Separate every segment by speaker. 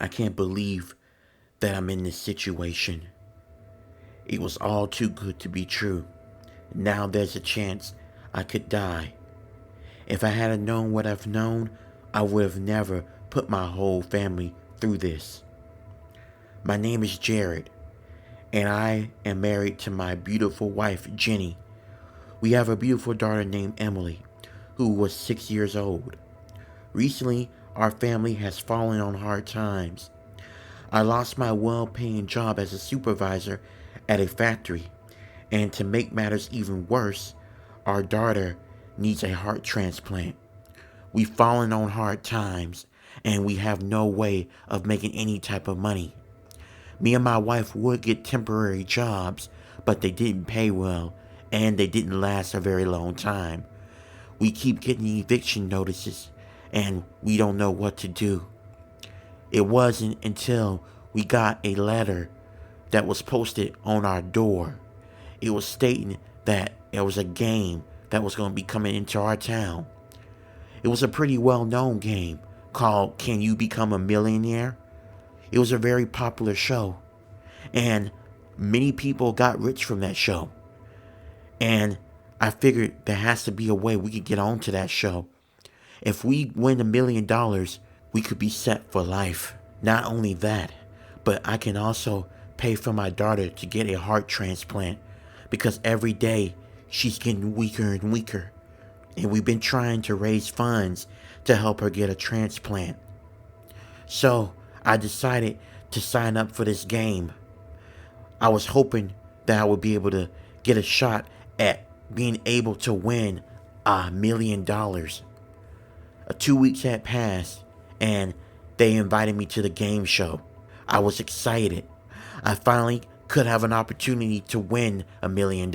Speaker 1: I can't believe that I'm in this situation. It was all too good to be true. Now there's a chance I could die. If I had known what I've known, I would have never put my whole family through this. My name is Jared, and I am married to my beautiful wife, Jenny. We have a beautiful daughter named Emily, who was 6 years old. Recently, our family has fallen on hard times. I lost my well-paying job as a supervisor at a factory, and to make matters even worse, our daughter needs a heart transplant. We've fallen on hard times, and we have no way of making any type of money. Me and my wife would get temporary jobs, but they didn't pay well, and they didn't last a very long time. We keep getting eviction notices, and we don't know what to do. It wasn't until we got a letter that was posted on our door. It was stating that there was a game that was going to be coming into our town. It was a pretty well-known game called Can You Become a Millionaire? It was a very popular show, and many people got rich from that show. And I figured there has to be a way we could get onto that show. If we win $1 million, we could be set for life. Not only that, but I can also pay for my daughter to get a heart transplant, because every day she's getting weaker and weaker. And we've been trying to raise funds to help her get a transplant. So I decided to sign up for this game. I was hoping that I would be able to get a shot at being able to win $1 million. 2 weeks had passed, and they invited me to the game show. I was excited. I finally could have an opportunity to win $1 million.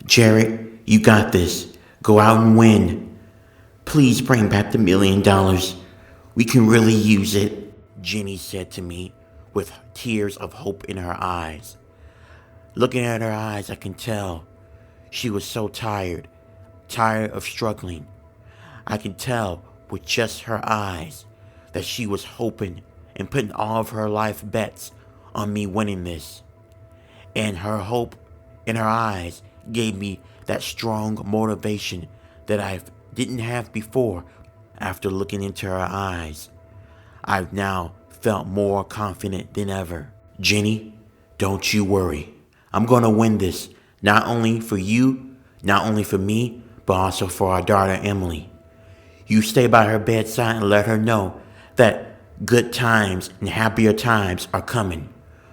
Speaker 1: Jared, you got this. Go out and win. Please bring back the $1 million. We can really use it, Jenny said to me with tears of hope in her eyes. Looking at her eyes, I can tell she was so tired of struggling. I can tell with just her eyes that she was hoping and putting all of her life bets on me winning this. And her hope in her eyes gave me that strong motivation that I didn't have before. After looking into her eyes, I've now felt more confident than ever. Jenny, don't you worry. I'm going to win this, not only for you, not only for me, but also for our daughter Emily. You stay by her bedside and let her know that good times and happier times are coming.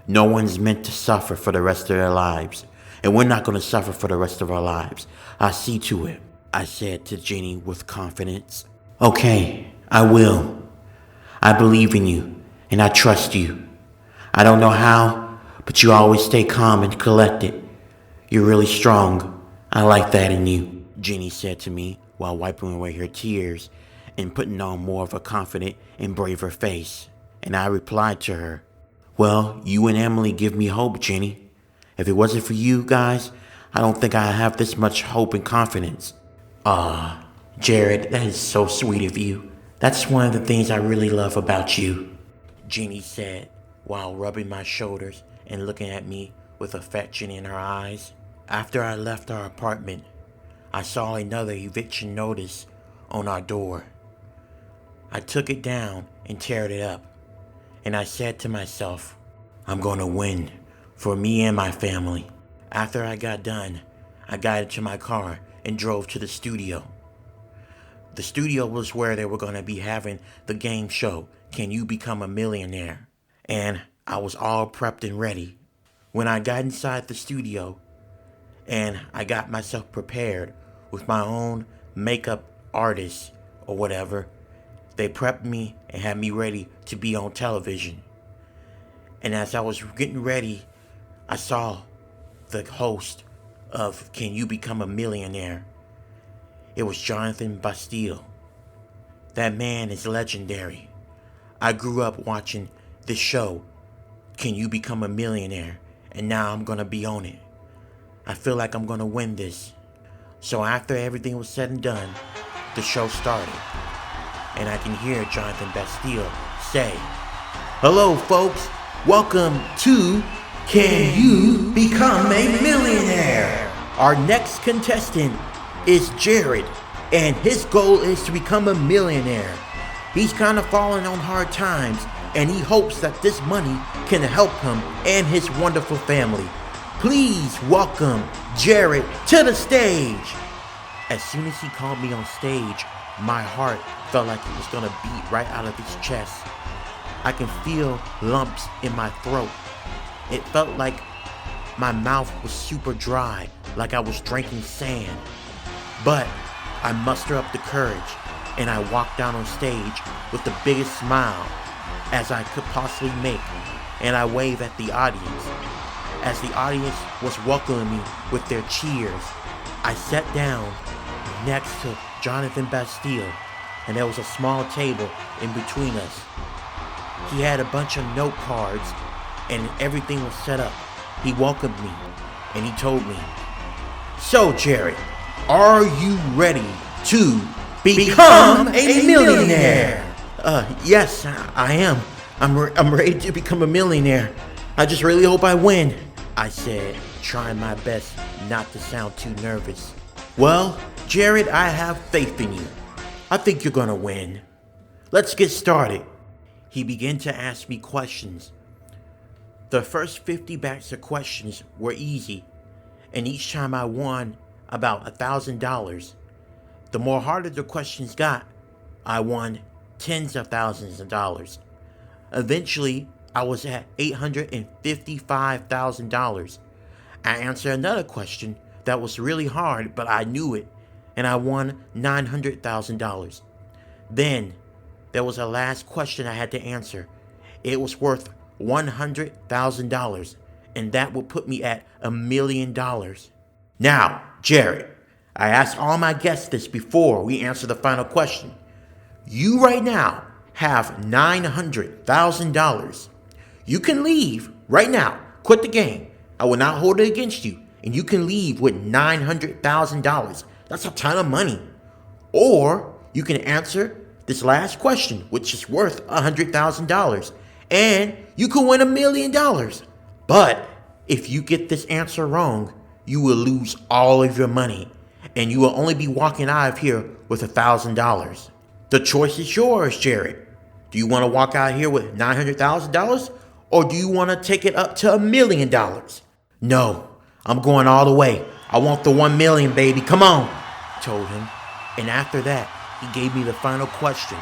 Speaker 1: No one's meant to suffer for the rest of their lives, and we're not going to suffer for the rest of our lives. I'll see to it, I said to Jenny with confidence. Okay, I will. I believe in you, and I trust you. I don't know how, but you always stay calm and collected. You're really strong. I like that in you, Jenny said to me while wiping away her tears and putting on more of a confident and braver face. And I replied to her, well, you and Emily give me hope, Jenny. If it wasn't for you guys, I don't think I'd have this much hope and confidence. Jared, that is so sweet of you. That's one of the things I really love about you, Jenny said while rubbing my shoulders and looking at me with affection in her eyes. After I left our apartment, I saw another eviction notice on our door. I took it down and teared it up, and I said to myself, I'm going to win for me and my family. After I got done, I got into my car and drove to the studio. The studio was where they were going to be having the game show, Can You Become a Millionaire? And I was all prepped and ready. When I got inside the studio and I got myself prepared with my own makeup artist or whatever, they prepped me and had me ready to be on television. And as I was getting ready, I saw the host of Can You Become a Millionaire? It was Jonathan Bastille. That man is legendary. I grew up watching this show, Can You Become a Millionaire? And now I'm going to be on it. I feel like I'm going to win this. So after everything was said and done, the show started. And I can hear Jonathan Bastille say, Hello, folks. Welcome to Can You Become a Millionaire? Our next contestant is Jared, and his goal is to become a millionaire. He's kind of falling on hard times, and he hopes that this money can help him and his wonderful family. Please welcome Jared to the stage. As soon as he called me on stage, my heart felt like it was gonna beat right out of his chest. I can feel lumps in my throat. It felt like my mouth was super dry, like I was drinking sand. But I muster up the courage and I walked down on stage with the biggest smile as I could possibly make, and I waved at the audience. As the audience was welcoming me with their cheers, I sat down next to Jonathan Bastille, and there was a small table in between us. He had a bunch of note cards and everything was set up. He welcomed me and he told me, "So Jared, are you ready to become a millionaire?" Yes, I am. I'm ready to become a millionaire. I just really hope I win," I said, trying my best not to sound too nervous. "Well, Jared, I have faith in you. I think you're gonna win. Let's get started." He began to ask me questions. The first 50 batch of questions were easy, and each time I won about $1,000. The more harder the questions got, I won tens of thousands of dollars. Eventually, I was at $855,000. I answered another question that was really hard, but I knew it, and I won $900,000. Then, there was a last question I had to answer. It was worth $100,000, and that would put me at $1 million. Now, Jared, I asked all my guests this before we answer the final question. You right now have $900,000. You can leave right now. Quit the game. I will not hold it against you, and you can leave with $900,000. That's a ton of money. Or you can answer this last question, which is worth $100,000, and you can win $1 million. But if you get this answer wrong, you will lose all of your money, and you will only be walking out of here with $1,000. The choice is yours, Jared. Do you want to walk out here with $900,000, or do you want to take it up to $1 million? No, I'm going all the way. I want the 1 million, baby. Come on, I told him. And after that, he gave me the final question.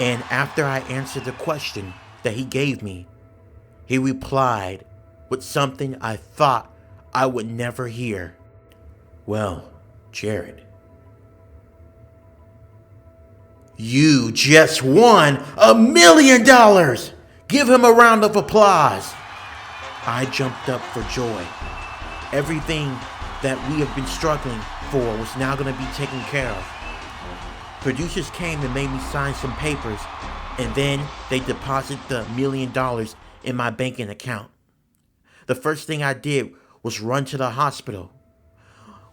Speaker 1: And after I answered the question that he gave me, he replied with something I thought I would never hear. "Well, Jared, you just won $1 million. Give him a round of applause." I jumped up for joy. Everything that we have been struggling for was now going to be taken care of. Producers came and made me sign some papers, and then they deposited the $1 million in my banking account. The first thing I did was run to the hospital.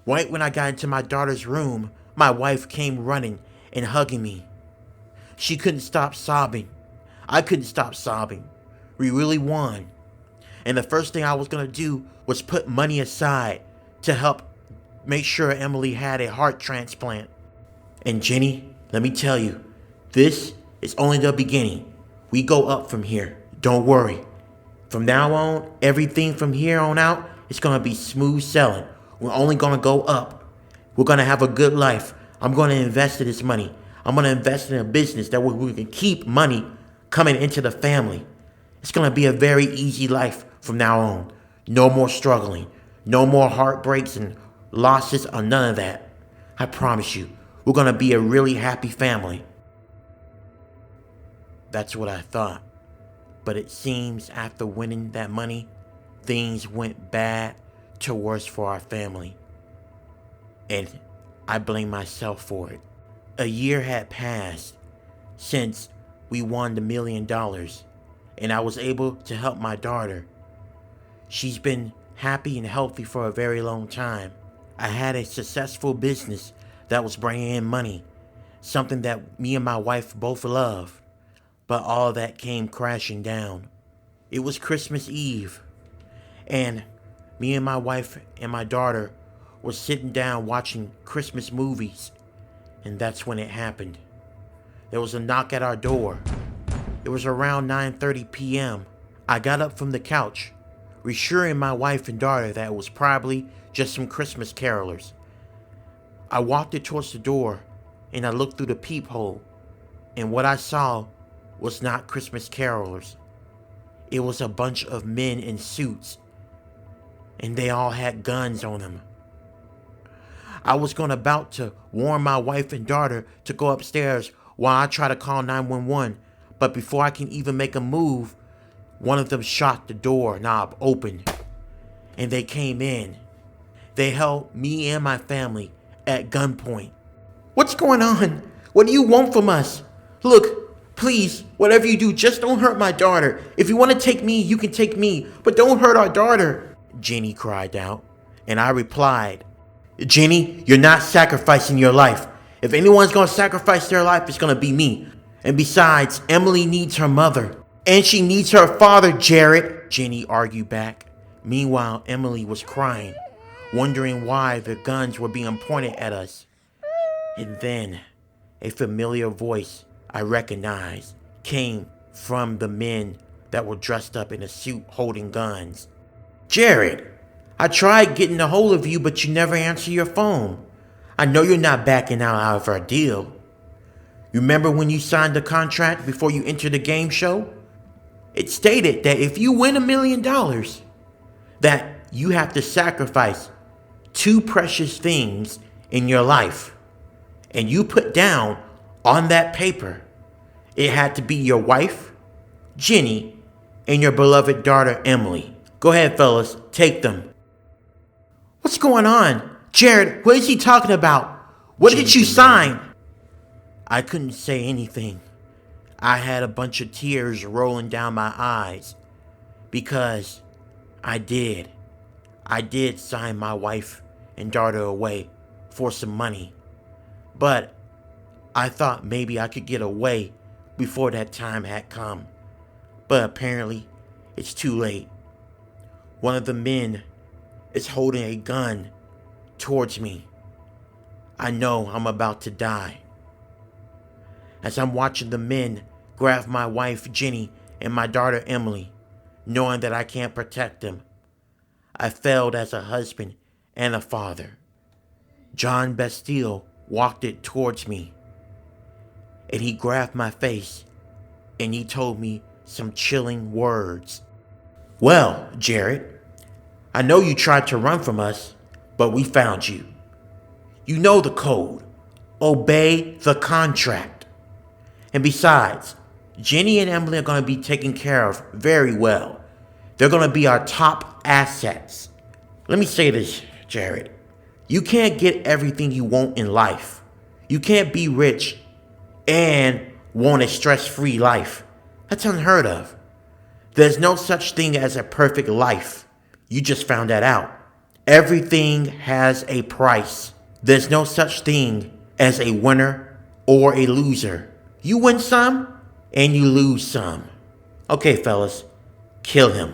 Speaker 1: Right when I got into my daughter's room, my wife came running and hugging me. She couldn't stop sobbing. I couldn't stop sobbing. We really won. And the first thing I was going to do was put money aside to help make sure Emily had a heart transplant. And Jenny, let me tell you, this is only the beginning. We go up from here. Don't worry. From now on, everything from here on out is going to be smooth sailing. We're only going to go up. We're going to have a good life. I'm going to invest in this money. I'm going to invest in a business that we can keep money coming into the family. It's going to be a very easy life from now on. No more struggling. No more heartbreaks and losses or none of that. I promise you, we're going to be a really happy family. That's what I thought. But it seems after winning that money, things went bad to worse for our family. And I blame myself for it. A year had passed since we won the $1 million, and I was able to help my daughter. She's been happy and healthy for a very long time. I had a successful business that was bringing in money, something that me and my wife both love. But all that came crashing down. It was Christmas Eve, and me and my wife and my daughter were sitting down watching Christmas movies, and that's when it happened. There was a knock at our door. It was around 9:30 p.m. I got up from the couch, reassuring my wife and daughter that it was probably just some Christmas carolers. I walked it towards the door, and I looked through the peephole, and what I saw was not Christmas carolers. It was a bunch of men in suits, and they all had guns on them. I was about to warn my wife and daughter to go upstairs while I try to call 911, but before I can even make a move, one of them shot the door knob open, and they came in. They held me and my family at gunpoint. "What's going on? What do you want from us? Look, please, whatever you do, just don't hurt my daughter. If you want to take me, you can take me, but don't hurt our daughter," Jenny cried out. And I replied, "Jenny, you're not sacrificing your life. If anyone's going to sacrifice their life, it's going to be me. And besides, Emily needs her mother. And she needs her father, Jared," Jenny argued back. Meanwhile, Emily was crying, wondering why the guns were being pointed at us. And then a familiar voice I recognized came from the men that were dressed up in a suit holding guns. "Jared, I tried getting a hold of you, but you never answer your phone. I know you're not backing out of our deal. Remember when you signed the contract before you entered the game show? It stated that if you win $1 million, that you have to sacrifice 2 precious things in your life. And you put down on that paper, it had to be your wife, Jenny, and your beloved daughter, Emily. Go ahead, fellas, take them." "What's going on? Jared, what is he talking about? What did you sign?" I couldn't say anything. I had a bunch of tears rolling down my eyes because I did sign my wife and daughter away for some money. But I thought maybe I could get away before that time had come. But apparently, it's too late. One of the men is holding a gun towards me. I know I'm about to die. As I'm watching the men grab my wife Jenny and my daughter Emily, knowing that I can't protect them, I failed as a husband and a father. John Bastille walked it towards me, and he grabbed my face, and he told me some chilling words. "Well, Jared, I know you tried to run from us, but we found you. You know the code. Obey the contract. And besides, Jenny and Emily are going to be taken care of very well. They're going to be our top assets. Let me say this, Jared. You can't get everything you want in life. You can't be rich and want a stress-free life. That's unheard of. There's no such thing as a perfect life. You just found that out. Everything has a price. There's no such thing as a winner or a loser. You win some and you lose some. Okay, fellas, kill him."